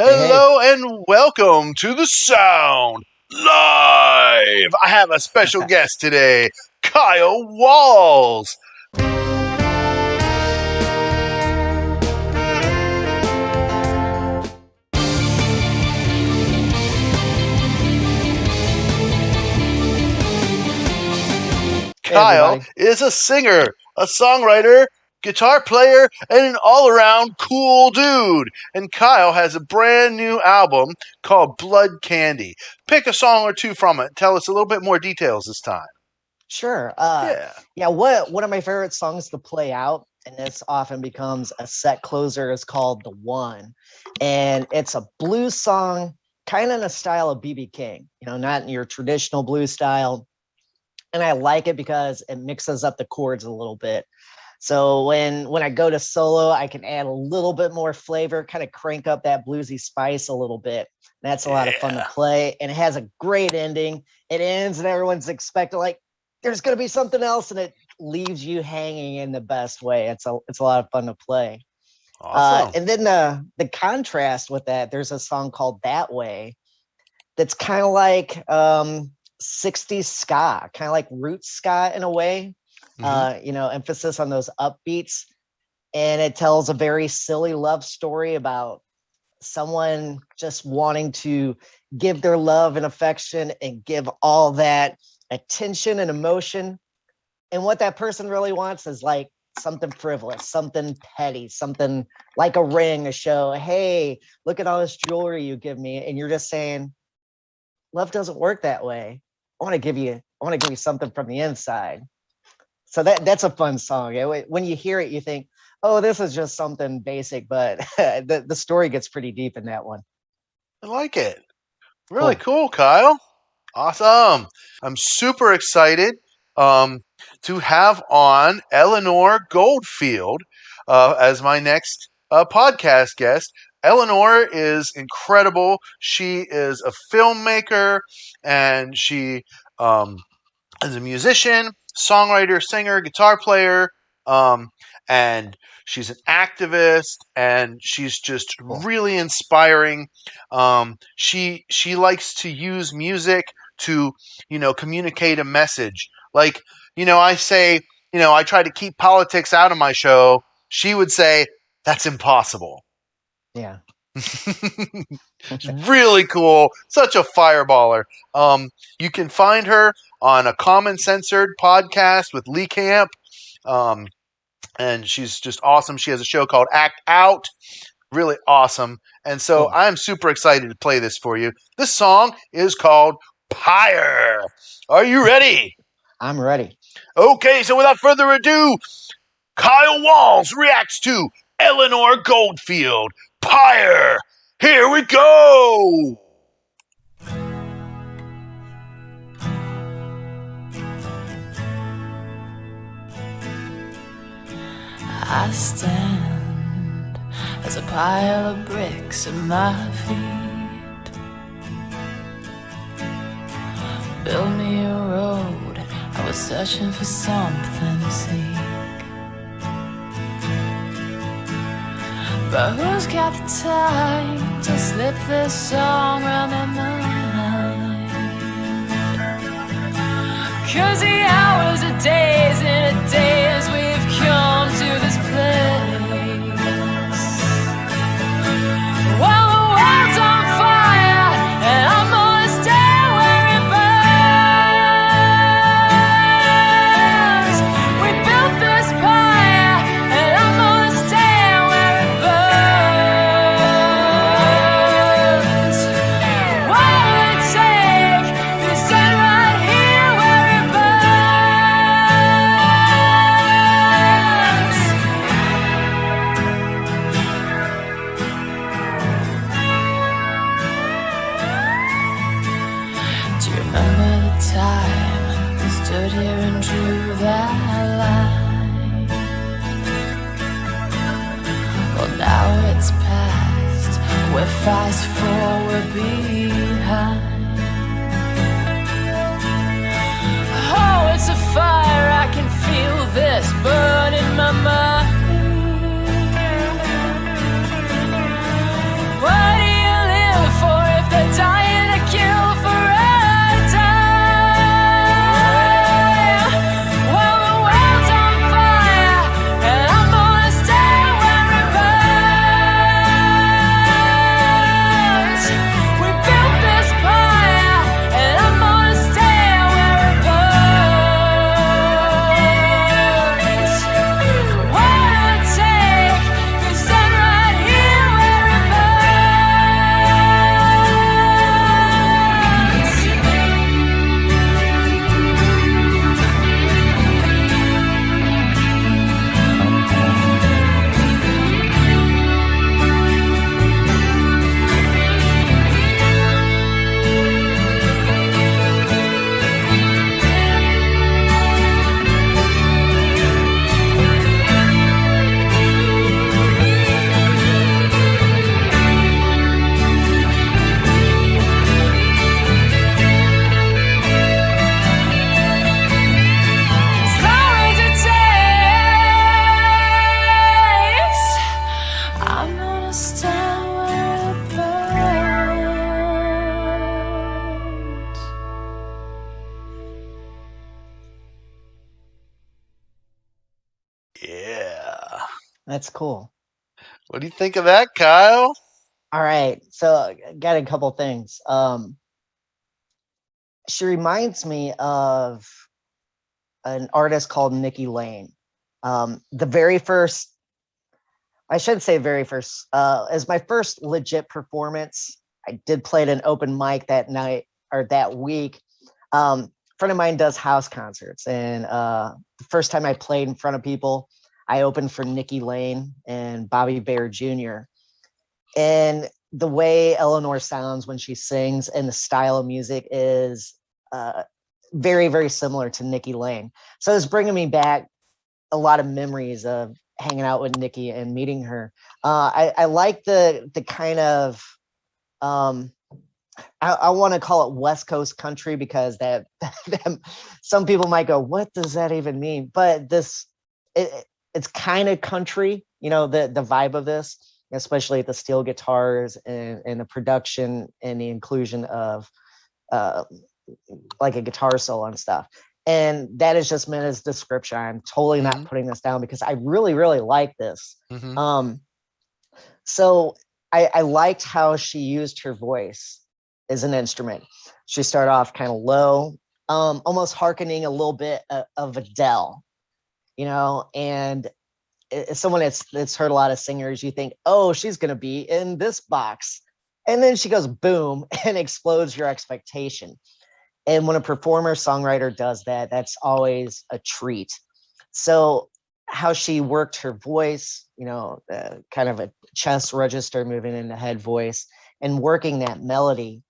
Hey. Hello and welcome to the Sound Live. I have a special guest today, Kyle Walz. Kyle is a singer, a songwriter, guitar player, and an all-around cool dude. And Kyle has a brand new album called Blood Candy. Pick a song or two from it. Tell us a little bit more details this time. Sure. One of my favorite songs to play out, and this often becomes a set closer, is called The One. And it's a blues song, kind of in the style of B.B. King, not in your traditional blues style. And I like it because it mixes up the chords a little bit. So when I go to solo, I can add a little bit more flavor, kind of crank up that bluesy spice a little bit. That's a lot of fun to play. And it has a great ending. It ends and everyone's expecting there's going to be something else, and it leaves you hanging in the best way. It's a lot of fun to play. Awesome. And then the contrast with that, there's a song called That Way that's kind of like 60s ska, kind of like roots ska in a way. Emphasis on those upbeats. And it tells a very silly love story about someone just wanting to give their love and affection and give all that attention and emotion. And what that person really wants is something frivolous, something petty, something like a ring, a show. Hey, look at all this jewelry you give me. And you're just saying, love doesn't work that way. I want to give you something from the inside. So that's a fun song. When you hear it, you think, oh, this is just something basic, but the story gets pretty deep in that one. I like it. Really cool, Kyle. Awesome. I'm super excited to have on Eleanor Goldfield as my next podcast guest. Eleanor is incredible. She is a filmmaker, and she is a musician, songwriter, singer, guitar player, and she's an activist, and she's just really inspiring. She likes to use music to, communicate a message. I say, I try to keep politics out of my show. She would say, that's impossible. Yeah. She's really cool. Such a fireballer. You can find her on a Common Censored podcast with Lee Camp. And she's just awesome. She has a show called Act Out. Really awesome. And so I'm super excited to play this for you. This song is called Pyre. Are you ready? I'm ready. Okay, so without further ado, Kyle Walz reacts to Eleanor Goldfield Pyre. Here we go. I stand as a pile of bricks at my feet. Build me a road, I was searching for something to seek. But who's got the time to slip this song around their mind? 'Cause the hours are days and a days we've come to this place. Well, the world's on fire and I'm gonna stay where it burns. We built this pyre and I'm gonna stay where it burns. What will it take to stand right here where it burns? Do you remember the time we stood here and drew that line? Well, now it's past, we're fast forward behind. Oh, it's a fire, I can feel this burn in my mind. What do you That's cool. What do you think of that, Kyle? All right. So got a couple things. She reminds me of an artist called Nikki Lane. The very first, I should say very first, as my first legit performance, I did play at an open mic that night or that week. A friend of mine does house concerts, and the first time I played in front of people, I opened for Nikki Lane and Bobby Bear Jr. And the way Eleanor sounds when she sings and the style of music is very, very similar to Nikki Lane. So it's bringing me back a lot of memories of hanging out with Nikki and meeting her. I like the kind of I want to call it West Coast country because that some people might go, what does that even mean? But it's kind of country, the vibe of this, especially the steel guitars and the production and the inclusion of like a guitar solo and stuff. And that is just meant as description. I'm totally not putting this down because I really, really like this. So I liked how she used her voice as an instrument. She started off kind of low, almost hearkening a little bit of Adele, and as someone that's heard a lot of singers, you think, oh, she's going to be in this box. And then she goes boom and explodes your expectation. And when a performer songwriter does that, that's always a treat. So how she worked her voice, kind of a chest register moving into head voice and working that melody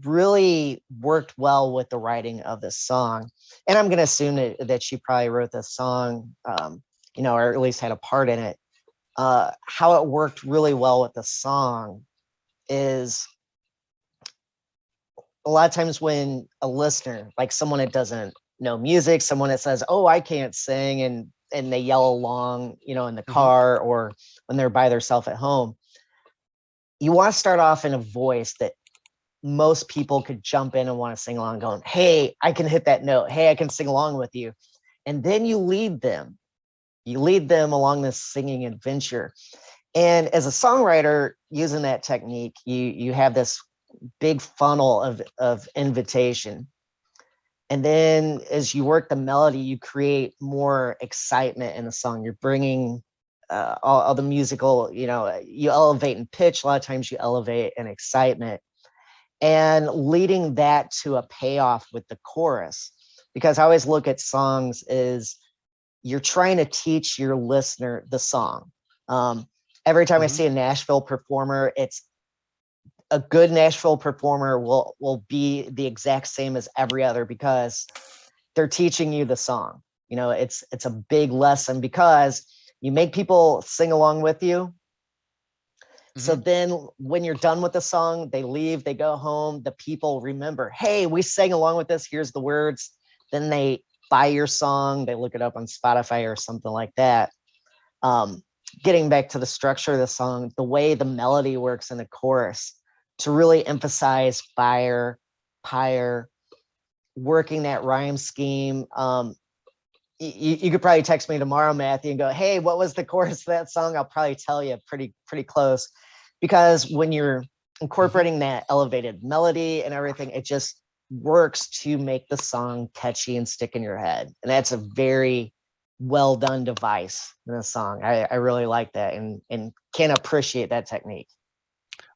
really worked well with the writing of the song. And I'm going to assume that she probably wrote this song, or at least had a part in it. How it worked really well with the song is a lot of times when a listener, like someone that doesn't know music, someone that says, oh, I can't sing, and they yell along, in the car or when they're by themselves at home, you want to start off in a voice that most people could jump in and want to sing along going, hey, I can hit that note. Hey, I can sing along with you. And then you lead them along this singing adventure. And as a songwriter using that technique, you have this big funnel of invitation. And then as you work the melody, you create more excitement in the song. You're bringing all the musical, you elevate in pitch. A lot of times you elevate in excitement and leading that to a payoff with the chorus. Because I always look at songs as you're trying to teach your listener the song. Every time I see a Nashville performer, it's a good Nashville performer will be the exact same as every other because they're teaching you the song. It's a big lesson because you make people sing along with you. So then when you're done with the song, they leave, they go home, the people remember, hey, we sang along with this, here's the words. Then they buy your song, they look it up on Spotify or something like that. Getting back to the structure of the song, the way the melody works in the chorus to really emphasize fire, pyre, working that rhyme scheme. You could probably text me tomorrow, Matthew, and go, hey, what was the chorus of that song? I'll probably tell you pretty close, because when you're incorporating that elevated melody and everything, it just works to make the song catchy and stick in your head. And that's a very well done device in a song. I really like that and can appreciate that technique.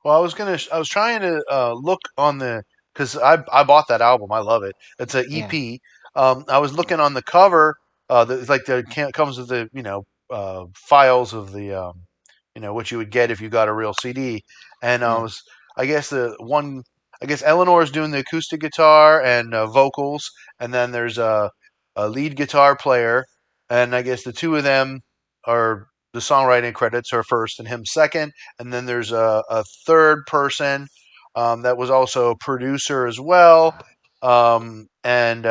Well, I was trying to look on because I bought that album. I love it. It's an EP. I was looking on the cover. It's like comes with the files of the what you would get if you got a real CD. And I guess Eleanor's doing the acoustic guitar and vocals, and then there's a lead guitar player, and I guess the two of them are the songwriting credits are first and him second, and then there's a third person that was also a producer as well, and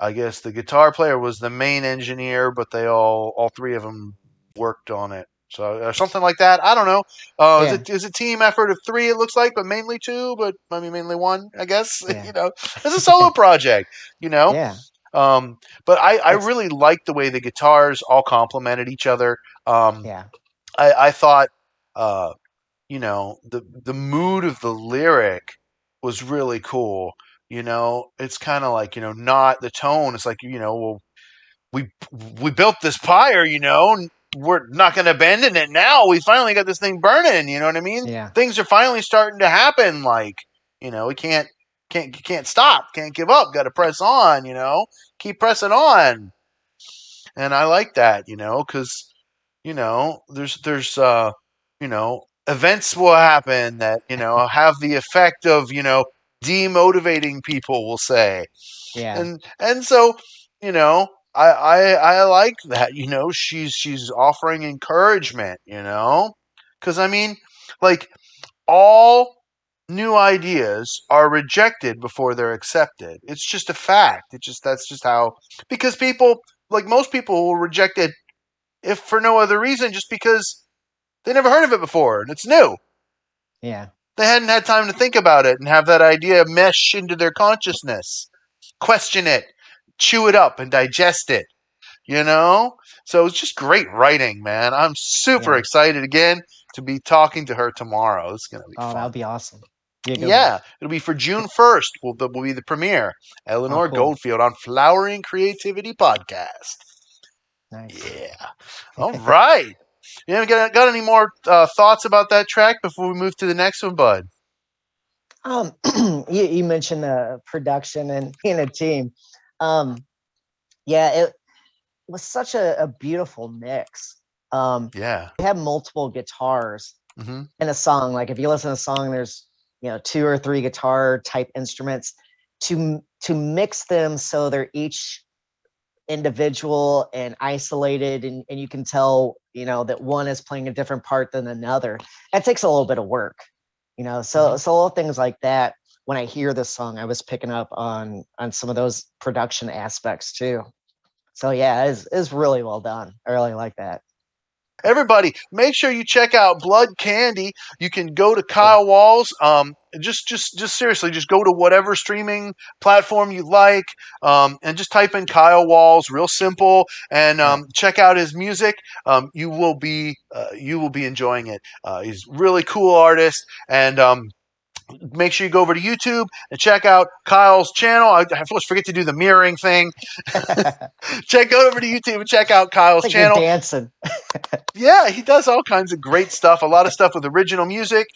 I guess the guitar player was the main engineer, but they all three of them worked on it. So something like that. I don't know. Is it team effort of three? It looks like, but mainly two. But I mean, mainly one. I guess it's a solo project. Yeah. But I really liked the way the guitars all complemented each other. I thought, the mood of the lyric was really cool. It's kind of like, not the tone. It's like, well, we built this pyre, we're not going to abandon it now. We finally got this thing burning. You know what I mean? Yeah. Things are finally starting to happen. Like, we can't stop, can't give up. Got to press on. Keep pressing on. And I like that. Because there's events will happen that have the effect of demotivating people. We'll say. Yeah. And so I like that. She's offering encouragement. Because I mean, like, all new ideas are rejected before they're accepted. It's just a fact. That's just how, because people, like most people, will reject it if for no other reason, just because they never heard of it before and it's new. Yeah. They hadn't had time to think about it and have that idea mesh into their consciousness, question it, chew it up, and digest it. So it's just great writing, man. I'm super excited again to be talking to her tomorrow. It's gonna be fun. That'll be awesome. Yeah, it'll be for June 1st. Will be the premiere. Eleanor Goldfield on Flowering Creativity Podcast. Nice. Yeah. All right. You got any more thoughts about that track before we move to the next one, bud? You mentioned the production and being a team. It was such a beautiful mix. You have multiple guitars in a song. Like if you listen to a song, there's 2 or 3 guitar type instruments. To mix them so they're each individual and isolated, and you can tell that one is playing a different part than another. That takes a little bit of work. So little things like that. When I hear this song, I was picking up on some of those production aspects too. So yeah, it's really well done. I really like that. Everybody, make sure you check out Blood Candy. You can go to Kyle Walz. Just seriously, just go to whatever streaming platform you like, and just type in Kyle Walz, real simple, and check out his music. You will be enjoying it. He's a really cool artist, and make sure you go over to YouTube and check out Kyle's channel. I always forget to do the mirroring thing. Go over to YouTube and check out Kyle's channel. You're dancing. Yeah, he does all kinds of great stuff. A lot of stuff with original music.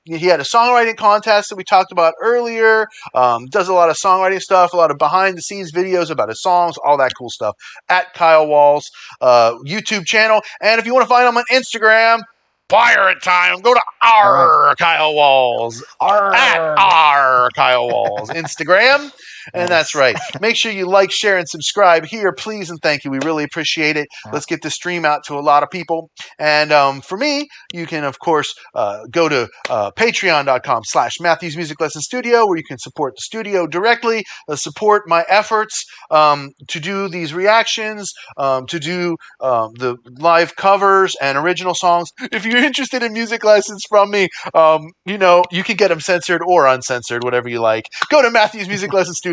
He had a songwriting contest that we talked about earlier. Does a lot of songwriting stuff, a lot of behind-the-scenes videos about his songs, all that cool stuff. At Kyle Walz YouTube channel. And if you want to find him on Instagram, pirate time. Go to Kyle Walz. At Kyle Walz. Instagram. And that's right. Make sure you like, share, and subscribe here, please, and thank you. We really appreciate it. Let's get this stream out to a lot of people. And for me, you can, of course, go to patreon.com/Matthews Music Lesson Studio, where you can support the studio directly, support my efforts to do these reactions, to do the live covers and original songs. If you're interested in music lessons from me, you can get them censored or uncensored, whatever you like. Go to MatthewsMusicLessonStudio.com.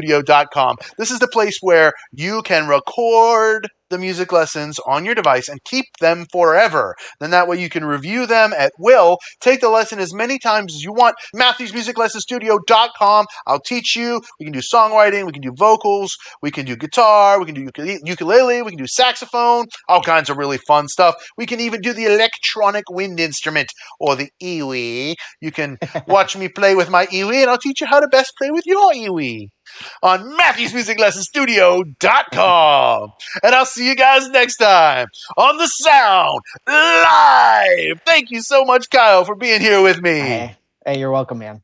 This is the place where you can record the music lessons on your device and keep them forever. Then that way you can review them at will. Take the lesson as many times as you want. MatthewsMusicLessonStudio.com. I'll teach you. We can do songwriting. We can do vocals. We can do guitar. We can do ukulele. We can do saxophone. All kinds of really fun stuff. We can even do the electronic wind instrument or the iwi. You can watch me play with my iwi, and I'll teach you how to best play with your iwi on MatthewsMusicLessonStudio.com. And I'll see you guys next time on The Sound Live. Thank you so much, Kyle, for being here with me. Hey, you're welcome, man.